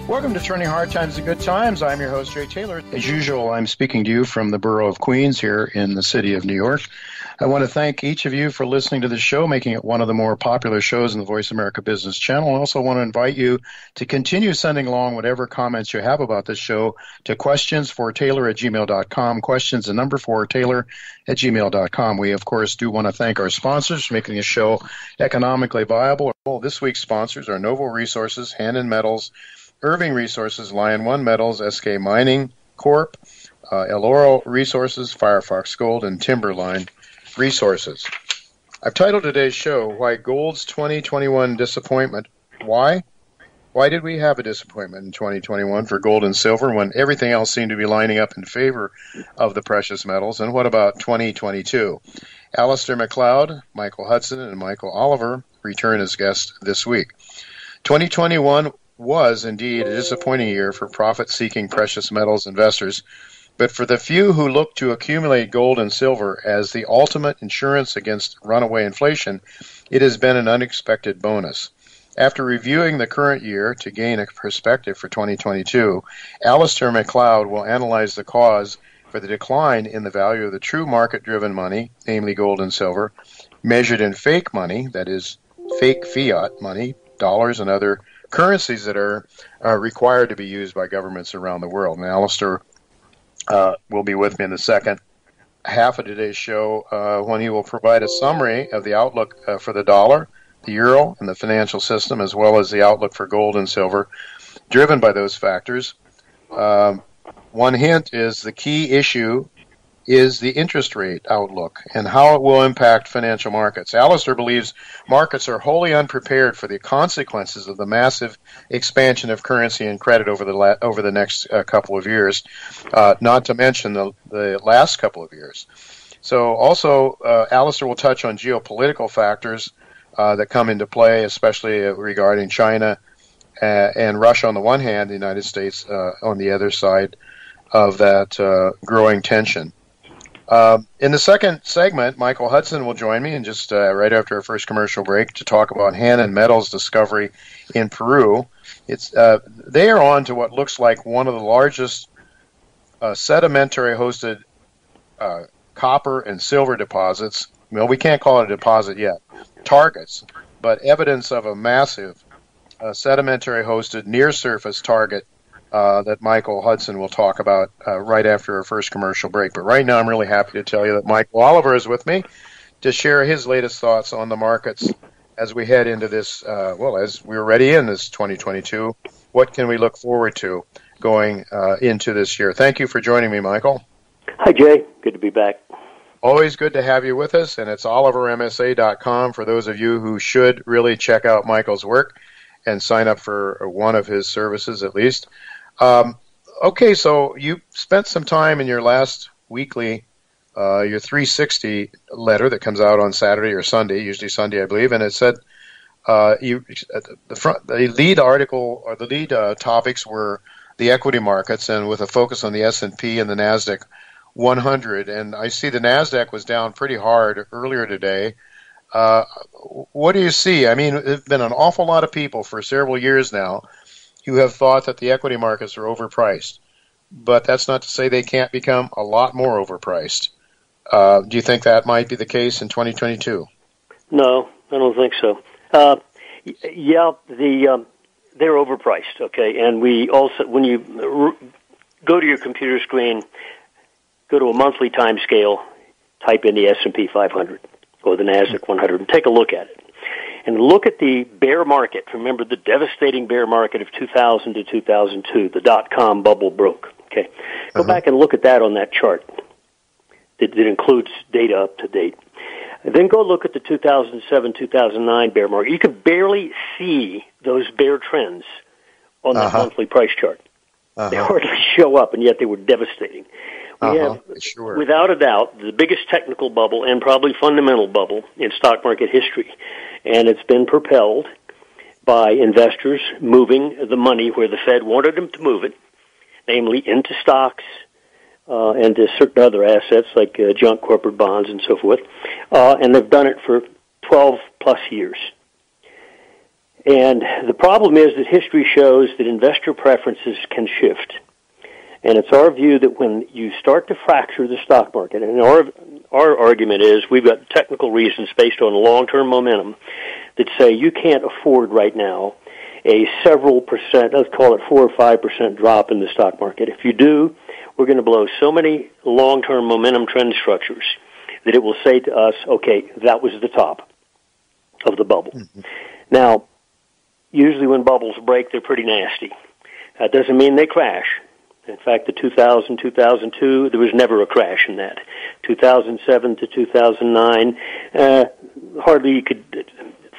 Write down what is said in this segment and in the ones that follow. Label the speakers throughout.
Speaker 1: Welcome to Turning Hard Times to Good Times. I'm your host, Jay Taylor. As usual, I'm speaking to you from the borough of Queens here in the city of New York. I want to thank each of you for listening to the show, making it one of the more popular shows in the Voice America Business Channel. I also want to invite you to continue sending along whatever comments you have about this show to questionsfortaylor@gmail.com, questions, the number 4, Taylor@gmail.com. We, of course, do want to thank our sponsors for making this show economically viable. This week's sponsors are Novo Resources, Hannon Metals, Irving Resources, Lion One Metals, SK Mining Corp., El Oro Resources, Firefox Gold, and Timberline Resources. I've titled today's show, Why Gold's 2021 Disappointment. Why? Why did we have a disappointment in 2021 for gold and silver when everything else seemed to be lining up in favor of the precious metals? And what about 2022? Alistair McLeod, Michael Hudson, and Michael Oliver return as guests this week. 2021 was indeed a disappointing year for profit-seeking precious metals investors, but for the few who look to accumulate gold and silver as the ultimate insurance against runaway inflation, it has been an unexpected bonus. After reviewing the current year to gain a perspective for 2022, Alistair McLeod will analyze the cause for the decline in the value of the true market-driven money, namely gold and silver, measured in fake money, that is, fake fiat money, dollars and other currencies that are required to be used by governments around the world. And Alistair will be with me in the second half of today's show when he will provide a summary of the outlook for the dollar, the euro, and the financial system, as well as the outlook for gold and silver, driven by those factors. One hint is the key issue is the interest rate outlook and how it will impact financial markets. Alistair believes markets are wholly unprepared for the consequences of the massive expansion of currency and credit over the next couple of years, not to mention the last couple of years. So also, Alistair will touch on geopolitical factors that come into play, especially regarding China and Russia on the one hand, the United States on the other side of that growing tension. In the second segment, Michael Hudson will join me in just right after our first commercial break to talk about Hannon Metals' discovery in Peru. They are on to what looks like one of the largest sedimentary-hosted copper and silver deposits. Well, we can't call it a deposit yet. Targets, but evidence of a massive sedimentary-hosted near-surface target that Michael Hudson will talk about right after our first commercial break. But right now I'm really happy to tell you that Michael Oliver is with me to share his latest thoughts on the markets as we head into this, as we're already in this 2022. What can we look forward to going into this year? Thank you for joining me, Michael.
Speaker 2: Hi, Jay. Good to be back.
Speaker 1: Always good to have you with us, and it's olivermsa.com for those of you who should really check out Michael's work and sign up for one of his services at least. Okay, so you spent some time in your last weekly, your 360 letter that comes out on Saturday or Sunday, usually Sunday, I believe, and it said the lead article or the lead topics were the equity markets, and with a focus on the S&P and the NASDAQ 100. And I see the NASDAQ was down pretty hard earlier today. What do you see? I mean, there's been an awful lot of people for several years now who have thought that the equity markets are overpriced. But that's not to say they can't become a lot more overpriced. Do you think that might be the case in 2022?
Speaker 2: No, I don't think so. They're overpriced, okay? And we also, when you go to your computer screen, go to a monthly time scale, type in the S&P 500 or the NASDAQ 100 and take a look at it. And look at the bear market. Remember the devastating bear market of 2000 to 2002. The dot-com bubble broke. Okay, go back and look at that on that chart. It includes data up to date. And then go look at the 2007-2009 bear market. You could barely see those bear trends on that monthly price chart. They hardly show up, and yet they were devastating. We have, without a doubt, the biggest technical bubble and probably fundamental bubble in stock market history. And it's been propelled by investors moving the money where the Fed wanted them to move it, namely into stocks and to certain other assets like junk corporate bonds and so forth. And they've done it for 12-plus years. And the problem is that history shows that investor preferences can shift. And it's our view that when you start to fracture the stock market, and our argument is we've got technical reasons based on long-term momentum that say you can't afford right now a several percent, let's call it 4 or 5% drop in the stock market. If you do, we're going to blow so many long-term momentum trend structures that it will say to us, okay, that was the top of the bubble. Mm-hmm. Now, usually when bubbles break, they're pretty nasty. That doesn't mean they crash. In fact, the 2000, 2002, there was never a crash in that. 2007 to 2009, hardly you could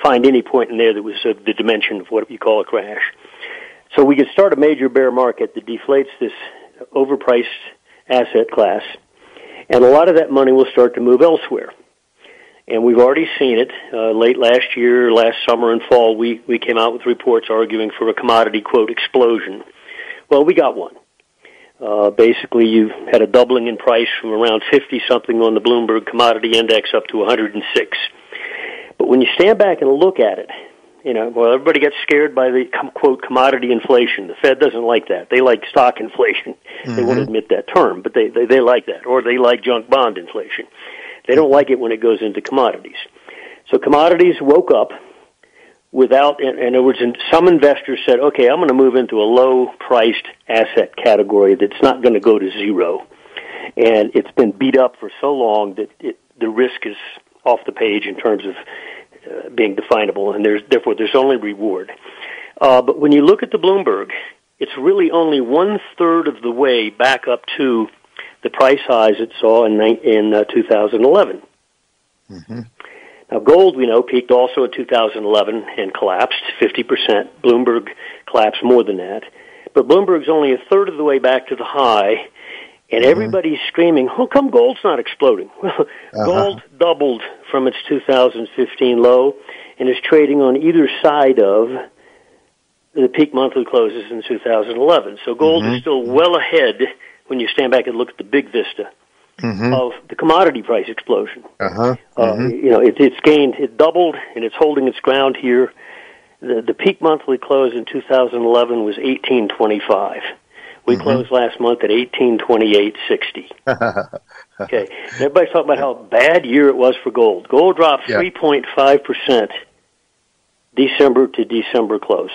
Speaker 2: find any point in there that was the dimension of what you call a crash. So we could start a major bear market that deflates this overpriced asset class, and a lot of that money will start to move elsewhere. And we've already seen it. Late last year, last summer and fall, we came out with reports arguing for a commodity, quote, explosion. Well, we got one. Basically, you had a doubling in price from around 50-something on the Bloomberg Commodity Index up to 106. But when you stand back and look at it, everybody gets scared by the, quote, commodity inflation. The Fed doesn't like that. They like stock inflation. Mm-hmm. They won't admit that term, but they like that. Or they like junk bond inflation. They don't like it when it goes into commodities. So commodities woke up without, in other words, some investors said, okay, I'm going to move into a low-priced asset category that's not going to go to zero. And it's been beat up for so long that the risk is off the page in terms of being definable, and therefore there's only reward. But when you look at the Bloomberg, it's really only 1/3 of the way back up to the price highs it saw in 2011. Mm-hmm. Now, gold, we know, peaked also in 2011 and collapsed 50%. Bloomberg collapsed more than that. But Bloomberg's only 1/3 of the way back to the high, and everybody's screaming, how come gold's not exploding? Well, gold doubled from its 2015 low and is trading on either side of the peak monthly closes in 2011. So gold is still well ahead when you stand back and look at the big vista of the commodity price explosion. It doubled, and it's holding its ground here. The peak monthly close in 2011 was 1825. We closed last month at 1828.60. Okay, everybody's talking about how bad year it was for gold. Gold dropped 3.5% December to December close.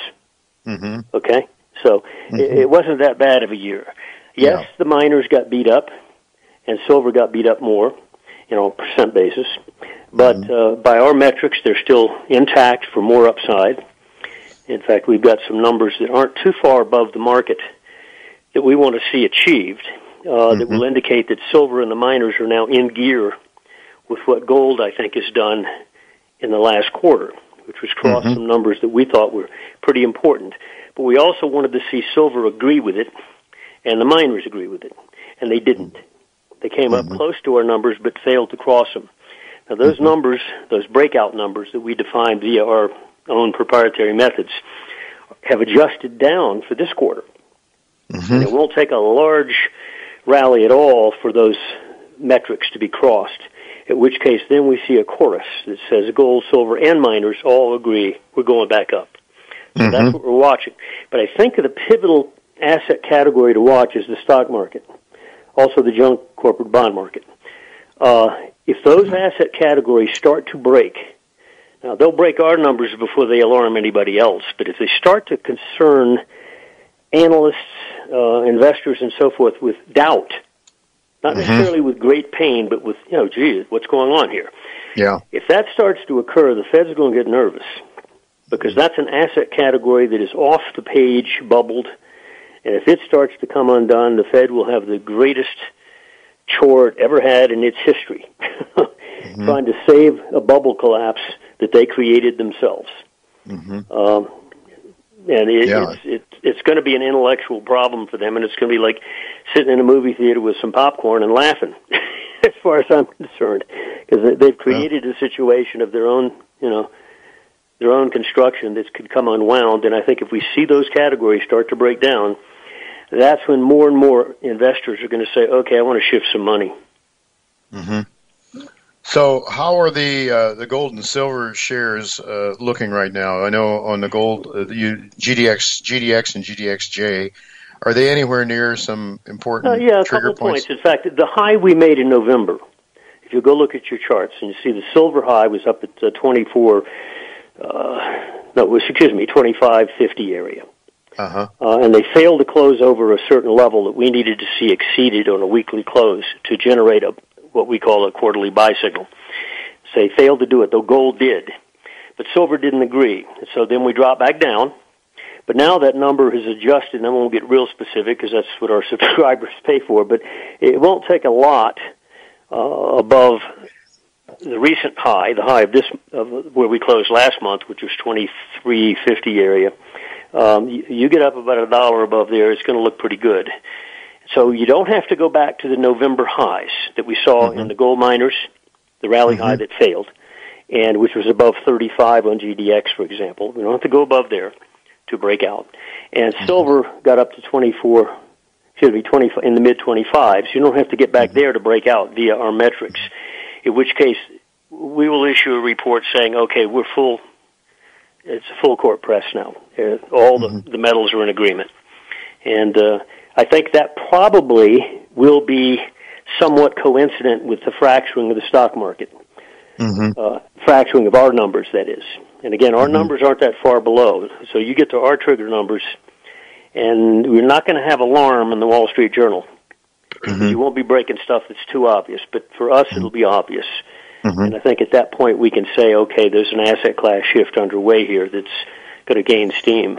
Speaker 2: Okay, so it wasn't that bad of a year. Yes, the miners got beat up, and silver got beat up more, percent basis. But by our metrics, they're still intact for more upside. In fact, we've got some numbers that aren't too far above the market that we want to see achieved that will indicate that silver and the miners are now in gear with what gold, I think, has done in the last quarter, which was cross some numbers that we thought were pretty important. But we also wanted to see silver agree with it and the miners agree with it, and they didn't. They came up close to our numbers but failed to cross them. Now, those numbers, those breakout numbers that we defined via our own proprietary methods, have adjusted down for this quarter. And it won't take a large rally at all for those metrics to be crossed, in which case then we see a chorus that says gold, silver, and miners all agree we're going back up. So that's what we're watching. But I think the pivotal asset category to watch is the stock market, also the junk corporate bond market. If those asset categories start to break, now they'll break our numbers before they alarm anybody else, but if they start to concern analysts, investors, and so forth with doubt, not necessarily with great pain, but with, gee, what's going on here? Yeah. If that starts to occur, the Fed's going to get nervous because that's an asset category that is off the page, bubbled, and if it starts to come undone, the Fed will have the greatest chore it ever had in its history, trying to save a bubble collapse that they created themselves. And it's going to be an intellectual problem for them, and it's going to be like sitting in a movie theater with some popcorn and laughing, as far as I'm concerned, because they've created a situation of their own, their own construction that could come unwound. And I think if we see those categories start to break down, that's when more and more investors are going to say, okay, I want to shift some money.
Speaker 1: So, how are the gold and silver shares looking right now? I know on the gold, GDX, and GDXJ, are they anywhere near some important
Speaker 2: yeah, a
Speaker 1: trigger
Speaker 2: couple of
Speaker 1: points?
Speaker 2: points. In fact, the high we made in November, if you go look at your charts and you see the silver high was up at 2550 area. And they failed to close over a certain level that we needed to see exceeded on a weekly close to generate what we call a quarterly buy signal. So they failed to do it, though gold did. But silver didn't agree. So then we dropped back down. But now that number has adjusted, and I won't get real specific because that's what our subscribers pay for, but it won't take a lot above the recent high, the high of where we closed last month, which was 2350 area. You get up about $1 above there, it's going to look pretty good. So you don't have to go back to the November highs that we saw in the gold miners, the rally high that failed, and which was above 35 on GDX, for example. We don't have to go above there to break out. And silver got up to 20 in the mid-25s. You don't have to get back there to break out via our metrics, in which case we will issue a report saying, okay, we're full. It's a full court press now. All the metals are in agreement. And I think that probably will be somewhat coincident with the fracturing of the stock market. Fracturing of our numbers, that is. And again, our numbers aren't that far below. So you get to our trigger numbers, and we're not going to have alarm in the Wall Street Journal. You won't be breaking stuff that's too obvious, but for us it'll be obvious. And I think at that point we can say, okay, there's an asset class shift underway here that's going to gain steam.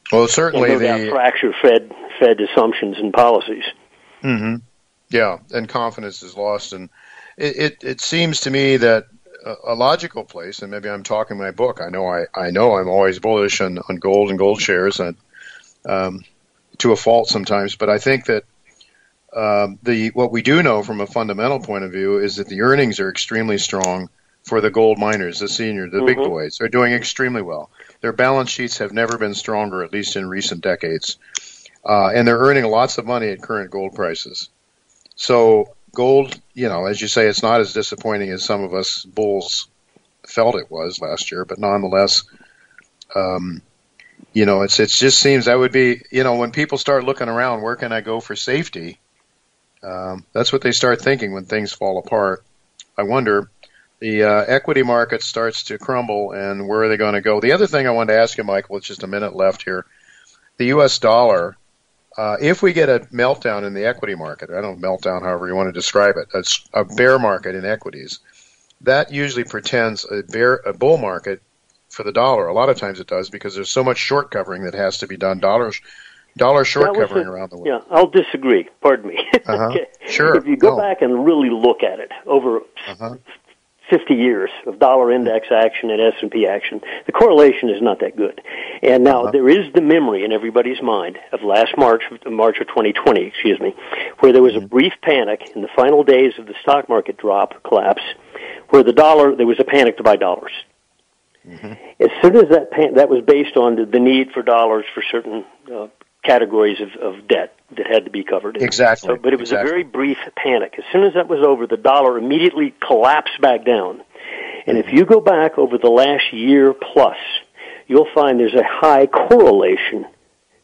Speaker 1: Well, certainly
Speaker 2: and no doubt fracture Fed assumptions and policies.
Speaker 1: Yeah, and confidence is lost. And it seems to me that a logical place, and maybe I'm talking my book. I know I'm always bullish on gold and gold shares, and to a fault sometimes. But I think that what we do know from a fundamental point of view is that the earnings are extremely strong for the gold miners, the big boys. They're doing extremely well. Their balance sheets have never been stronger, at least in recent decades. And they're earning lots of money at current gold prices. So gold, as you say, it's not as disappointing as some of us bulls felt it was last year, but nonetheless, it just seems that would be, when people start looking around, where can I go for safety? That's what they start thinking when things fall apart. I wonder, the equity market starts to crumble, and where are they going to go? The other thing I wanted to ask you, Michael, with just a minute left here, the U.S. dollar, if we get a meltdown in the equity market, I don't know, meltdown, however you want to describe it, a bear market in equities, that usually portends a bull market for the dollar. A lot of times it does, because there's so much short covering that has to be done. Dollar short covering around the world.
Speaker 2: Yeah, I'll disagree. Pardon me. Okay.
Speaker 1: Sure.
Speaker 2: If you go back and really look at it over 50 years of dollar index action and S&P action, the correlation is not that good. And now there is the memory in everybody's mind of last March of 2020, where there was a brief panic in the final days of the stock market collapse, where there was a panic to buy dollars. As soon as that was based on the need for dollars for certain categories of debt that had to be covered.
Speaker 1: Exactly.
Speaker 2: But it was a very brief panic. As soon as that was over, the dollar immediately collapsed back down. And if you go back over the last year plus, you'll find there's a high correlation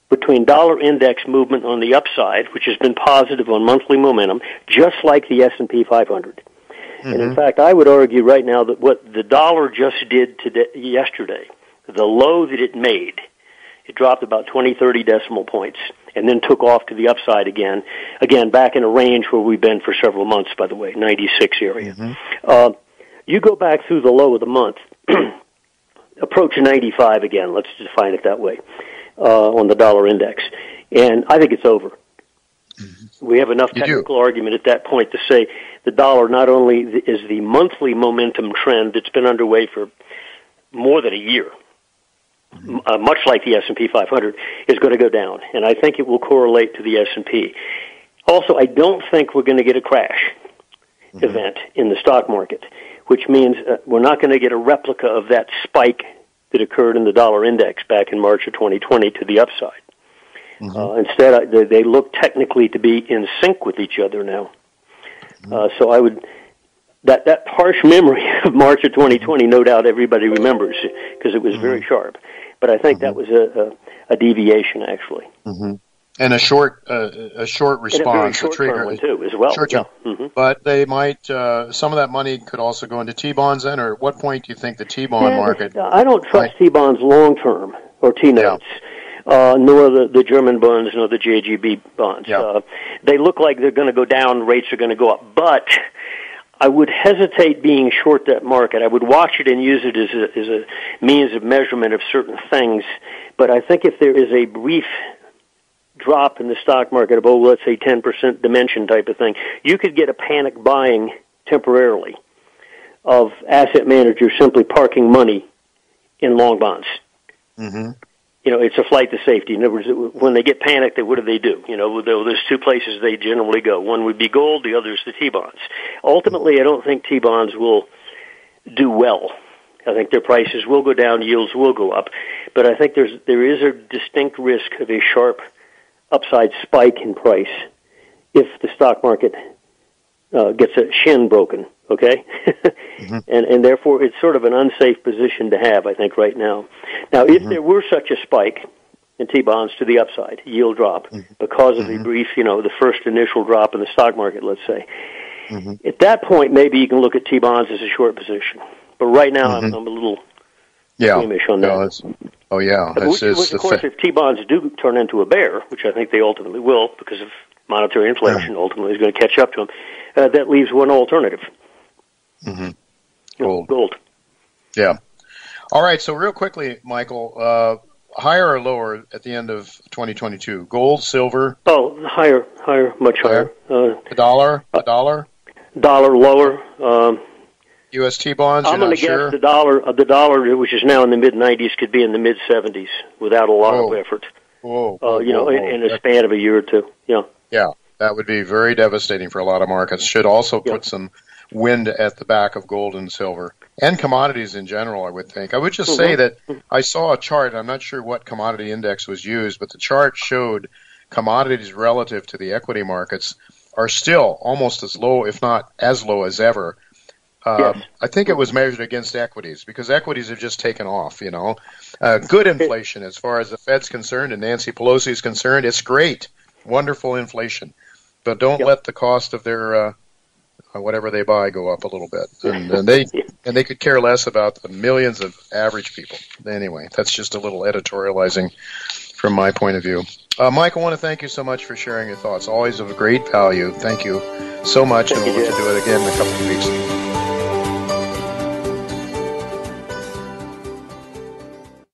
Speaker 2: between dollar index movement on the upside, which has been positive on monthly momentum, just like the S&P 500. And in fact, I would argue right now that what the dollar just did yesterday, the low that it made, it dropped about 20, 30 decimal points and then took off to the upside again back in a range where we've been for several months, by the way, 96 area. You go back through the low of the month, approach 95 again, let's define it that way, on the dollar index, and I think it's over. We have enough technical argument at that point to say the dollar not only is the monthly momentum trend that's been underway for more than a year, much like the S&P 500, is going to go down, and I think it will correlate to the S&P. Also, I don't think we're going to get a crash event in the stock market, which means we're not going to get a replica of that spike that occurred in the dollar index back in March of 2020 to the upside. Instead, they look technically to be in sync with each other now. So that harsh memory of March of 2020, no doubt everybody remembers because it was very sharp. But I think that was a deviation, actually.
Speaker 1: And a short response,
Speaker 2: and a very short-term one too, as well.
Speaker 1: Short-term.
Speaker 2: Yeah.
Speaker 1: But they might some of that money could also go into T-bonds then, or at what point do you think the T-bond market?
Speaker 2: I don't trust T-bonds long-term or T-notes. Nor the German bonds, nor the JGB bonds.
Speaker 1: Yeah.
Speaker 2: They look like they're going to go down, rates are going to go up. But I would hesitate being short that market. I would watch it and use it as a means of measurement of certain things. But I think if there is a brief drop in the stock market of, let's say 10% dimension type of thing, you could get a panic buying temporarily of asset managers simply parking money in long bonds. It's a flight to safety. In other words, when they get panicked, what do? There's two places they generally go. One would be gold, the other is the T-bonds. Ultimately, I don't think T-bonds will do well. I think their prices will go down, yields will go up. But I think there is a distinct risk of a sharp upside spike in price if the stock market gets a shin broken, okay? and therefore it's sort of an unsafe position to have, I think, right now. Now, if there were such a spike in T-bonds to the upside, yield drop, because of the brief, the first initial drop in the stock market, let's say, at that point maybe you can look at T-bonds as a short position. But right now I'm a little squeamish on that. Which, of course, if T-bonds do turn into a bear, which I think they ultimately will because of monetary inflation ultimately is going to catch up to them, that leaves one alternative. Gold.
Speaker 1: Yeah. All right, so real quickly, Michael, higher or lower at the end of 2022? Gold, silver?
Speaker 2: Oh, higher, much higher.
Speaker 1: A dollar?
Speaker 2: Dollar lower.
Speaker 1: U.S. T-bonds,
Speaker 2: I'm going to guess the dollar, which is now in the mid-90s, could be in the mid-70s without a lot of effort. In a span of a year or two.
Speaker 1: Yeah, that would be very devastating for a lot of markets. Should also put some wind at the back of gold and silver and commodities in general, I would think. I would just say that I saw a chart. I'm not sure what commodity index was used, but the chart showed commodities relative to the equity markets are still almost as low, if not as low as ever. I think it was measured against equities because equities have just taken off, Good inflation as far as the Fed's concerned and Nancy Pelosi is concerned. It's great. Wonderful inflation. But don't let the cost of their whatever they buy go up a little bit. And they could care less about the millions of average people. Anyway, that's just a little editorializing from my point of view. Mike, I want to thank you so much for sharing your thoughts. Always of great value. Thank you so much, and we'll look to do it again in a couple of weeks.